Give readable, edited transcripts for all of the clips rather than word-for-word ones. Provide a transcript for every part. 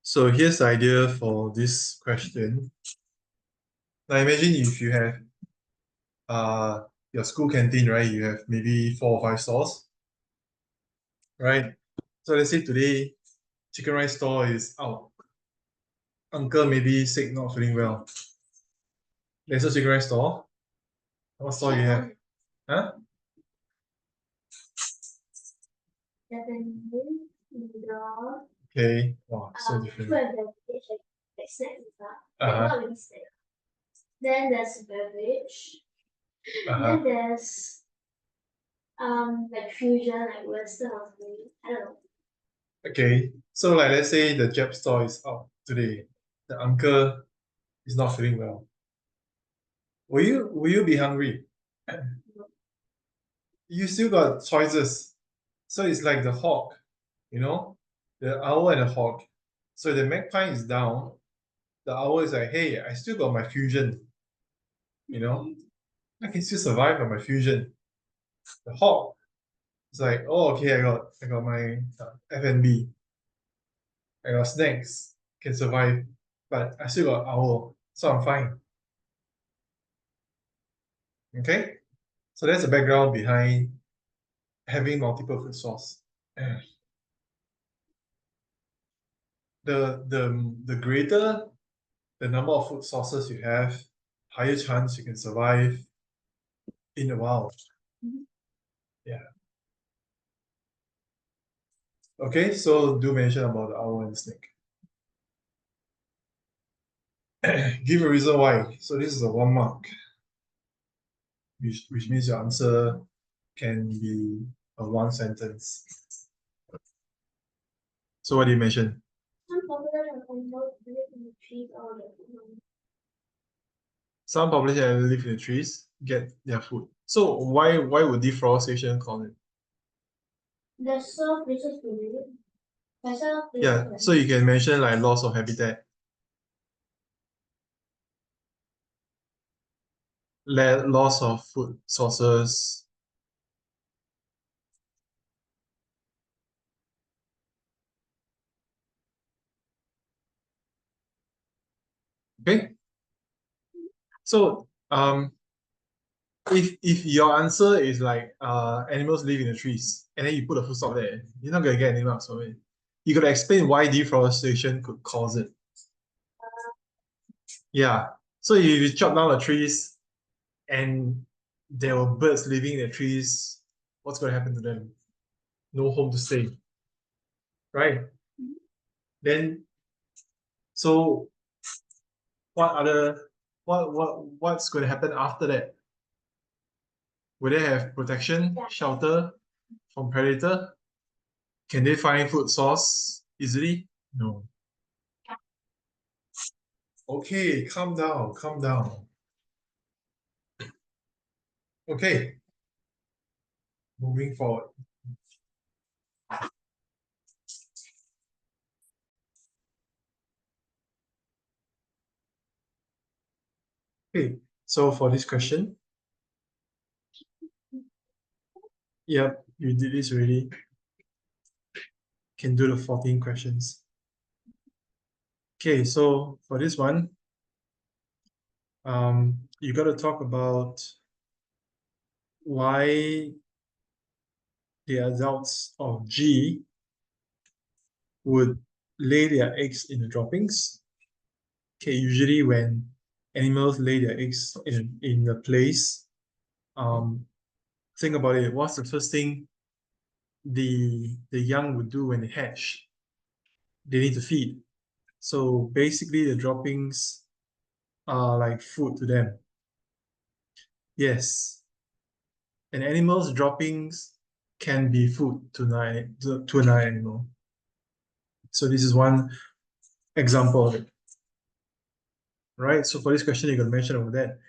So here's the idea for this question. Now imagine if you have your school canteen, right? You have maybe 4 or 5 stores, right? So let's say today chicken rice store is out. Uncle maybe sick, not feeling well. There's a chicken rice store. What store you have? Huh? Okay. Wow, so different. Uh-huh. Then there's beverage. Uh-huh. Then there's like fusion, like Western or something. I don't know. Okay. So like let's say the Jap store is out today. The uncle is not feeling well. Will you be hungry? You still got choices. So it's like the hawk, you know, the owl and the hawk. So the magpie is down. The owl is like, hey, I still got my fusion. You know, I can still survive on my fusion. The hawk is like, oh, okay, I got my F&B. I got snacks, can survive, but I still got owl, so I'm fine. Okay, so that's the background behind having multiple food source. The greater the number of food sources you have, higher chance you can survive in the wild. Yeah. Okay, so do mention about the owl and snake. Give a reason why. So this is a 1 mark, which means your answer can be a 1 sentence. So what do you mention? Some population live in the trees, get their food. So why would deforestation cause it? There's so places to live. Yeah, so you can mention like loss of habitat, loss of food sources. Okay. So if your answer is like animals live in the trees and then you put a full stop there, you're not gonna get any marks from it. You gotta explain why deforestation could cause it. Yeah. So if you chop down the trees and there were birds living in the trees, what's gonna happen to them? No home to stay. Right? Then so what's gonna happen after that? Will they have protection, shelter from predator? Can they find food source easily? No. Okay, calm down, calm down. Okay, moving forward. Okay, so for this question, yep, you did this already. Can do the 14 questions. Okay, so for this one, you got to talk about why the adults of G would lay their eggs in the droppings. Okay, usually when animals lay their eggs in a place, think about it. What's the first thing the young would do when they hatch? They need to feed. So basically, the droppings are like food to them. Yes, an animal's droppings can be food to another animal. So this is one example of it. Right, so for this question, you got to mention over that.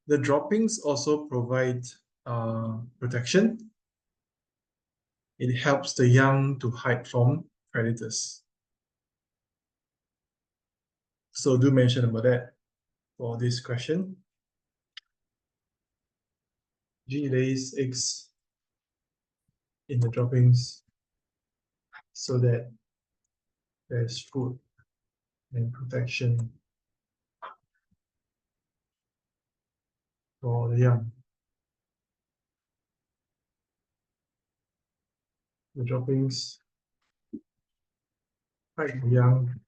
The droppings also provide protection. It helps the young to hide from predators. So do mention about that for this question. G lays eggs in the droppings so that there's food and protection for the young. The droppings protect the young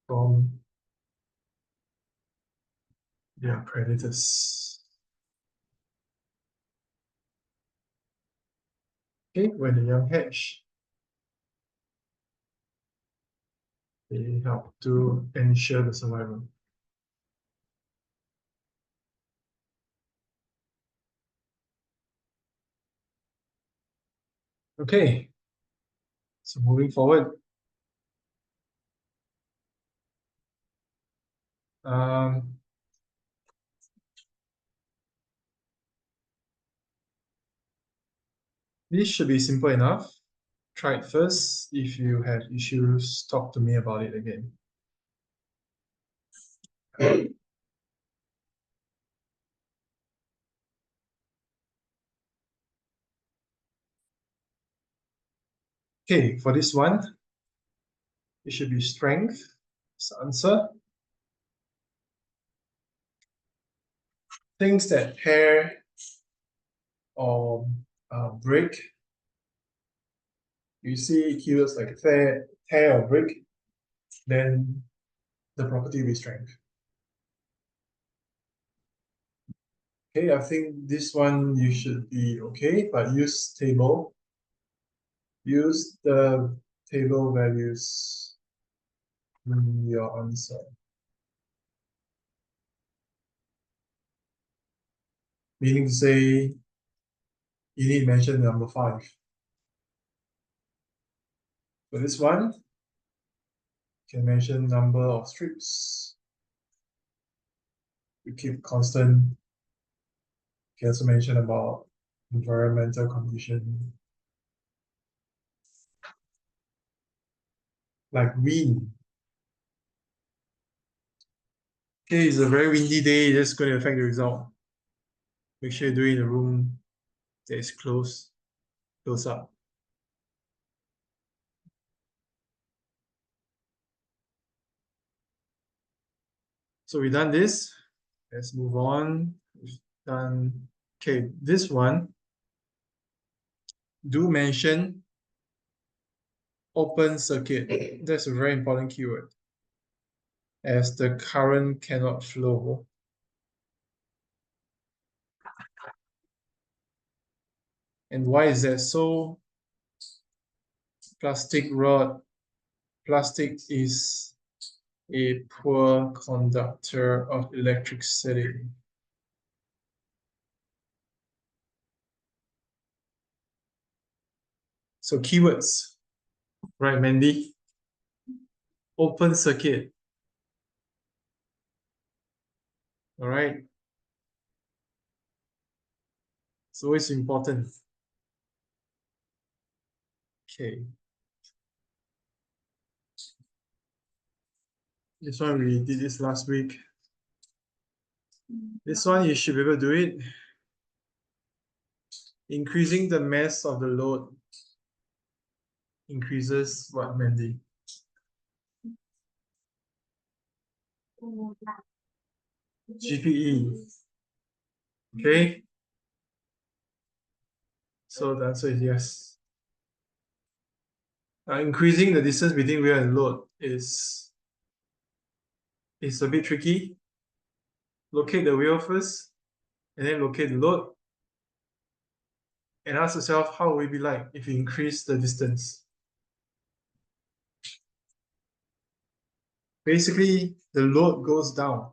from their predators. Okay, when the young hatch, they help to ensure the survival. Okay, so moving forward, this should be simple enough. Try it first. If you have issues, talk to me about it again. Okay, for this one, it should be strength. That's the answer. Things that tear or break. You see keywords like tear or break, then the property will be strength. Okay, I think this one you should be okay, but use table. Use the table values in your answer. Meaning to say, you need to mention number 5. For this one, you can mention number of strips. You keep constant. You can also mention about environmental condition. Like wind. Okay, it's a very windy day, that's going to affect the result. Make sure you do it in a room that is close up. So we've done this. Let's move on. We've done, okay, this one. Do mention open circuit. That's a very important keyword, as the current cannot flow. And why is that so? Plastic rod. Plastic is a poor conductor of electricity. So keywords, right, Mandy? Open circuit. All right. So it's important. Okay. This one we did this last week. This one you should be able to do it. Increasing the mass of the load increases what, Mandy? GPE. Okay. So the answer is yes. Increasing the distance between wheel and load is a bit tricky. Locate the wheel first, and then locate the load. And ask yourself, how will it be like if you increase the distance? Basically, the load goes down,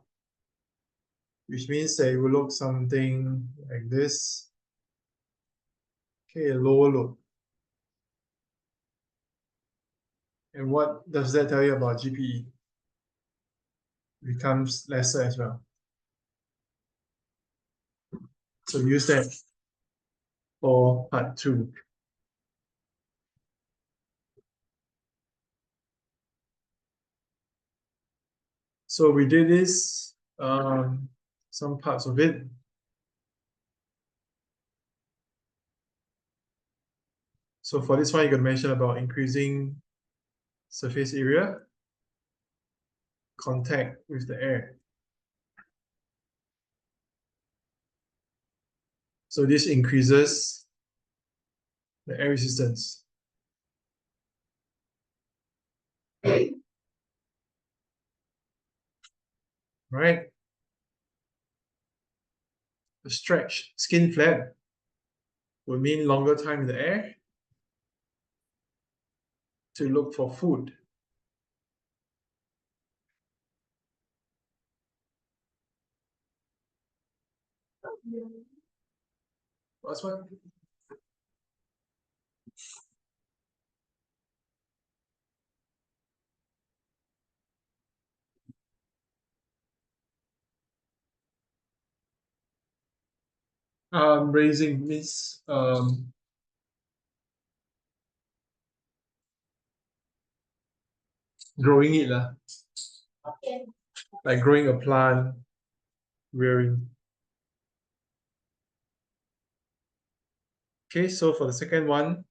which means that it will look something like this. Okay, a lower load. And what does that tell you about GPE? It becomes lesser as well. So use that for part 2. So we did this, some parts of it. So for this one, you can mention about increasing surface area. contact with the air. So this increases the air resistance. Right? The stretch, skin flap, will mean longer time in the air to look for food. What's one? Raising means growing it lah. Okay. Like growing a plant, rearing. Okay, so for the second one,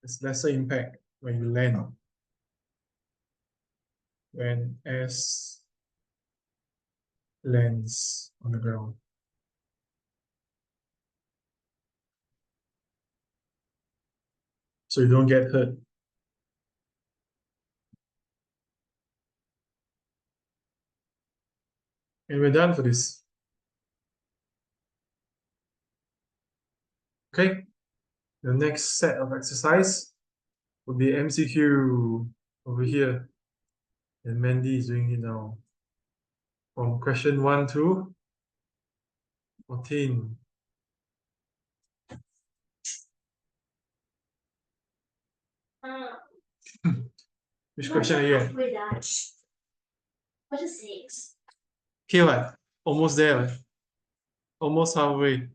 it's lesser impact when you land. When S lands on the ground. So you don't get hurt. And we're done for this. Okay, the next set of exercise will be MCQ over here. And Mandy is doing it now. From question 1 to 14. Which question are you at? We're done. What is 6? Okay, what? Almost there. Almost halfway.